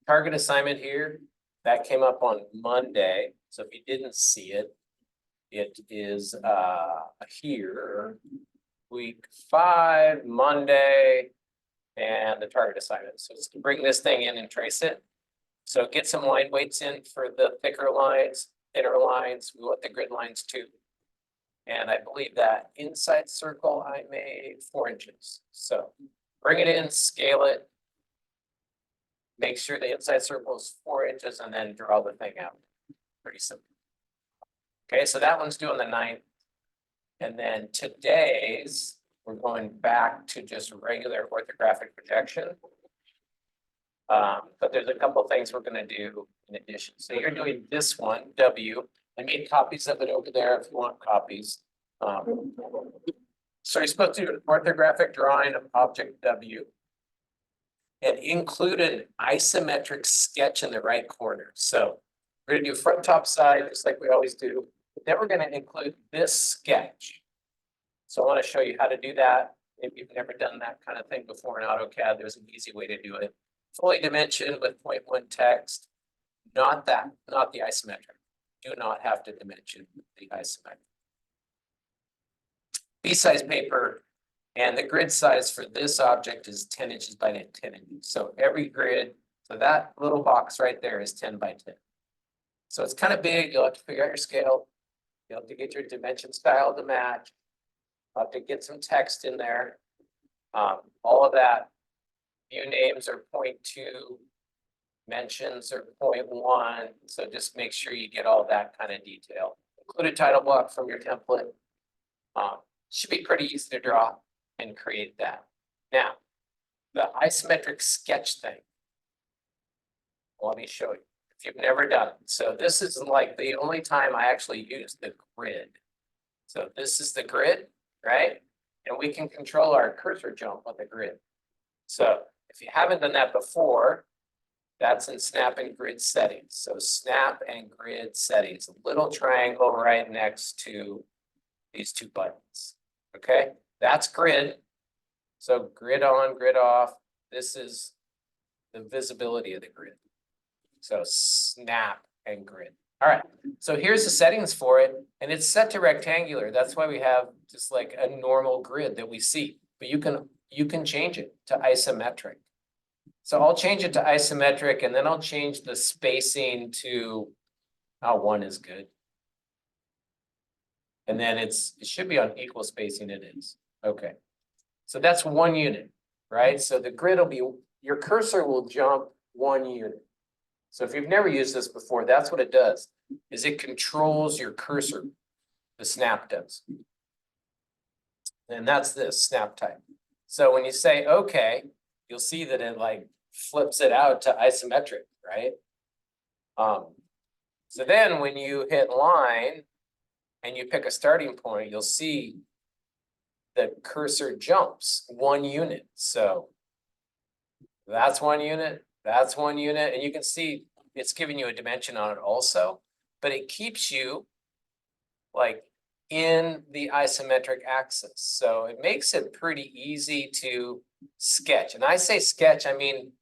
Target assignment here, that came up on Monday. So if you didn't see it, it is here, week 5, Monday, and the target assignment. So it's to bring this thing in and trace it. So get some line weights in for the thicker lines, thinner lines. We want the grid lines too. And I believe that inside circle I made 4 inches. So bring it in, scale it. Make sure the inside circle is 4 inches and then draw the thing out. Pretty simple. Okay, so that one's due on the 9th. And then today's, we're going back to just regular orthographic projection. But there's a couple of things we're going to do in addition. So you're doing this one, W. I made copies of it over there if you want copies. So you're supposed to do an orthographic drawing of object W and include an isometric sketch in the right corner. So we're going to do front, top, side, just like we always do. But then we're going to include this sketch. So I want to show you how to do that. If you've never done that kind of thing before in AutoCAD, there's an easy way to do it. Fully dimensioned with 0.1 text, not the isometric. Do not have to dimension the isometric. B-size paper, and the grid size for this object is 10 inches by 10 inches. So every grid, so that little box right there is 10 by 10. So it's kind of big. You'll have to figure out your scale. You'll have to get your dimension style to match. You'll have to get some text in there. All of that. View names are 0.2, mentions are 0.1. So just make sure you get all that kind of detail. Include a title block from your template. Should be pretty easy to draw and create that. Now, the isometric sketch thing. Let me show you if you've never done it. So this is like the only time I actually use the grid. So this is the grid, right? And we can control our cursor jump on the grid. So if you haven't done that before, that's in snap and grid settings. So snap and grid settings, a little triangle right next to these 2 buttons. Okay, that's grid. So grid on, grid off. This is the visibility of the grid. So snap and grid. All right, so here's the settings for it, and it's set to rectangular. That's why we have just like a normal grid that we see, but you can change it to isometric. So I'll change it to isometric, and then I'll change the spacing to 1 is good. And then it should be on equal spacing. It is. Okay. So that's 1 unit, right? So the grid will be, your cursor will jump 1 unit. So if you've never used this before, that's what it does, is it controls your cursor. The snap does. And that's this snap type. So when you say, okay, you'll see that it like flips it out to isometric, right? So then when you hit line, and you pick a starting point, you'll see the cursor jumps 1 unit. So that's 1 unit, that's 1 unit. And you can see it's giving you a dimension on it also, but it keeps you like in the isometric axis. So it makes it pretty easy to sketch. And I say sketch, I mean,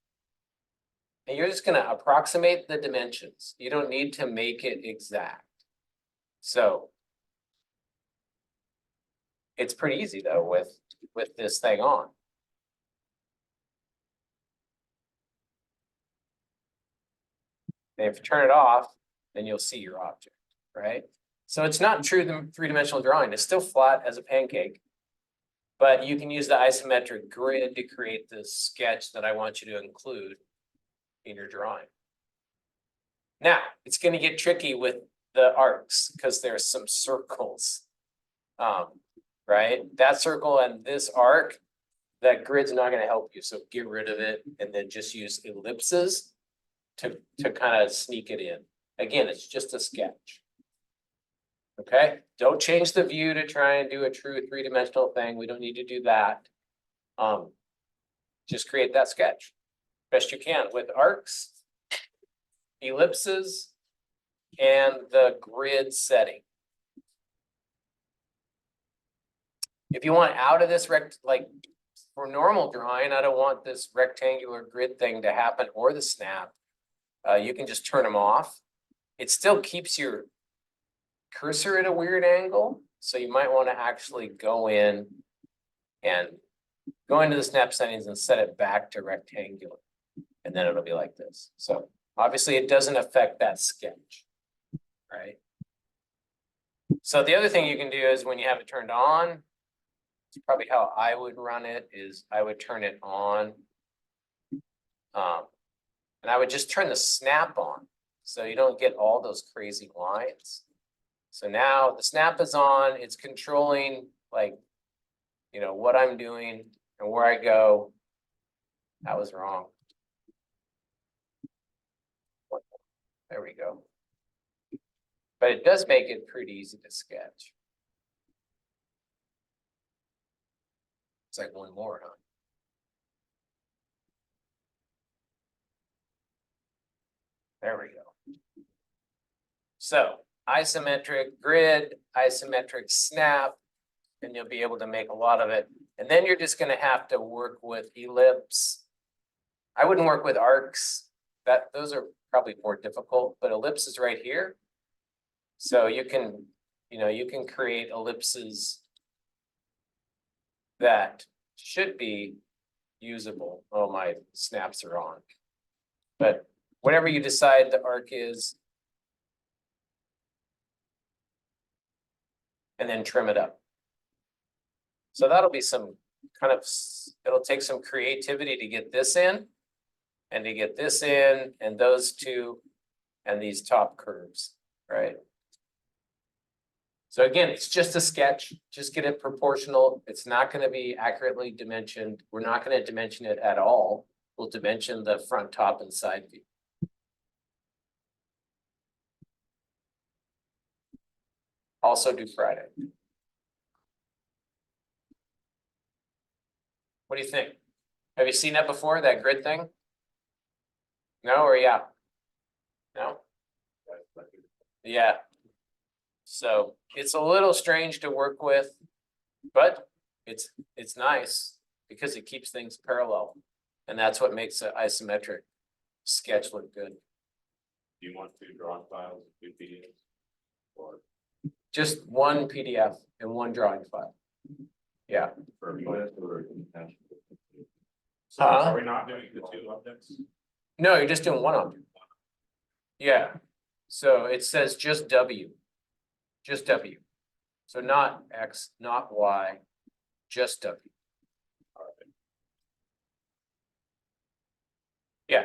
and you're just gonna approximate the dimensions. You don't need to make it exact. So it's pretty easy though with this thing on. And if you turn it off, then you'll see your object, right? So it's not true three-dimensional drawing. It's still flat as a pancake, but you can use the isometric grid to create the sketch that I want you to include in your drawing. Now, it's going to get tricky with the arcs because there's some circles. Right? That circle and this arc, that grid's not going to help you. So get rid of it and then just use ellipses to kind of sneak it in. Again, it's just a sketch. Okay? Don't change the view to try and do a true 3-dimensional thing. We don't need to do that. Just create that sketch best you can with arcs, ellipses, and the grid setting. If you want out of this for normal drawing, I don't want this rectangular grid thing to happen or the snap. You can just turn them off. It still keeps your cursor at a weird angle, so you might want to actually go in and go into the snap settings and set it back to rectangular. And then it'll be like this. So obviously it doesn't affect that sketch, right? So the other thing you can do is when you have it turned on, it's probably how I would run it, is I would turn it on. And I would just turn the snap on, so you don't get all those crazy lines. So now the snap is on, it's controlling like, you know, what I'm doing and where I go. That was wrong. There we go. But it does make it pretty easy to sketch. It's like one more, huh? There we go. So isometric grid, isometric snap, and you'll be able to make a lot of it. And then you're just gonna have to work with ellipse. I wouldn't work with arcs. Those are probably more difficult, but ellipse is right here. So you can, you know, you can create ellipses that should be usable. Oh, my snaps are on. But whatever you decide the arc is, and then trim it up. So that'll be some kind of, it'll take some creativity to get this in and to get this in and those two and these top curves, right? So again, it's just a sketch, just get it proportional. It's not going to be accurately dimensioned. We're not going to dimension it at all. We'll dimension the front, top, and side view. Also do Friday. What do you think? Have you seen that before, that grid thing? No, or yeah? No? Yeah. So it's a little strange to work with, but it's nice because it keeps things parallel. And that's what makes an isometric sketch look good. Do you want two drawing files, two PDFs? Or just one PDF and one drawing file. Yeah. for US or international? Huh? Are we not doing the two objects? No, you're just doing one object. Yeah. So it says just W. Just W. So not X, not Y, just W. All right. Yeah.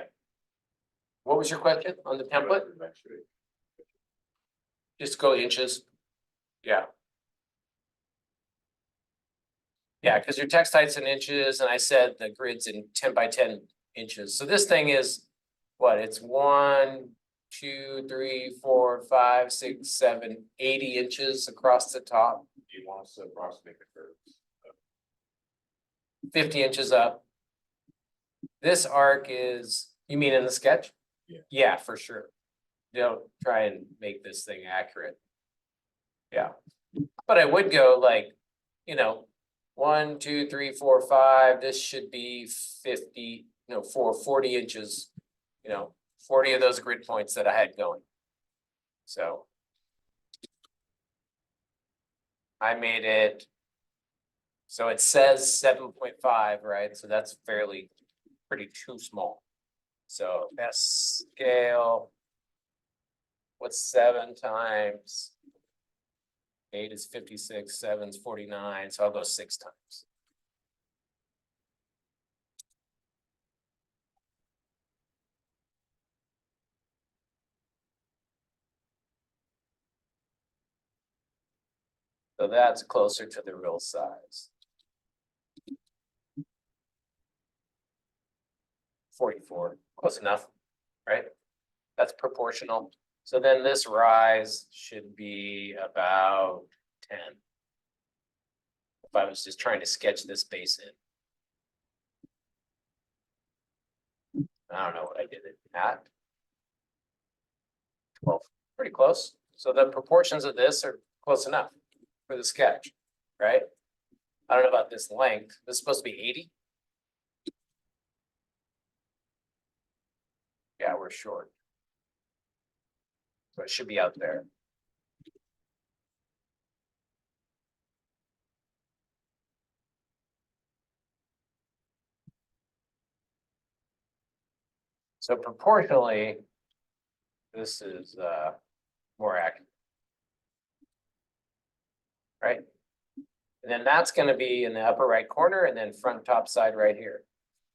What was your question on the template? Just go inches. Yeah. Yeah, because your text height's in inches, and I said the grid's in 10 by 10 inches. So this thing is what? It's 1, 2, 3, 4, 5, 6, 7, 80 inches across the top. Do you want us to approximate the curves? 50 inches up. This arc is, you mean in the sketch? Yeah. Yeah, for sure. Don't try and make this thing accurate. Yeah. But I would go like, you know, 1, 2, 3, 4, 5. This should be 50, no, 40 inches, you know, 40 of those grid points that I had going. So I made it, so it says 7.5, right? So that's pretty too small. So best scale, what's 7 times 8 is 56, 7 is 49, so I'll go 6 times. So that's closer to the real size. 44, close enough, right? That's proportional. So then this rise should be about 10. If I was just trying to sketch this base in. I don't know what I did it at. 12, pretty close. So the proportions of this are close enough for the sketch, right? I don't know about this length. This is supposed to be 80. Yeah, we're short. So it should be out there. So proportionally, this is more accurate. Right? And then that's gonna be in the upper right corner and then front top side right here.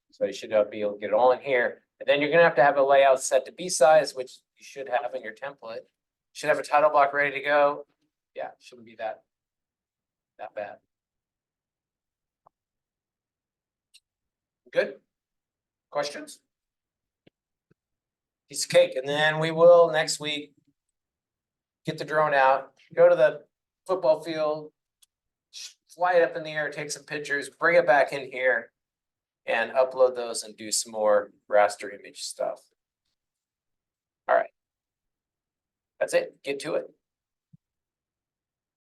So you should be able to get it all in here. And then you're gonna have a layout set to B size, which you should have in your template. Should have a title block ready to go. Yeah, shouldn't be that bad. Good? Questions? Piece of cake, and then we will next week get the drone out, go to the football field, fly it up in the air, take some pictures, bring it back in here, and upload those and do some more raster image stuff. All right. That's it. Get to it.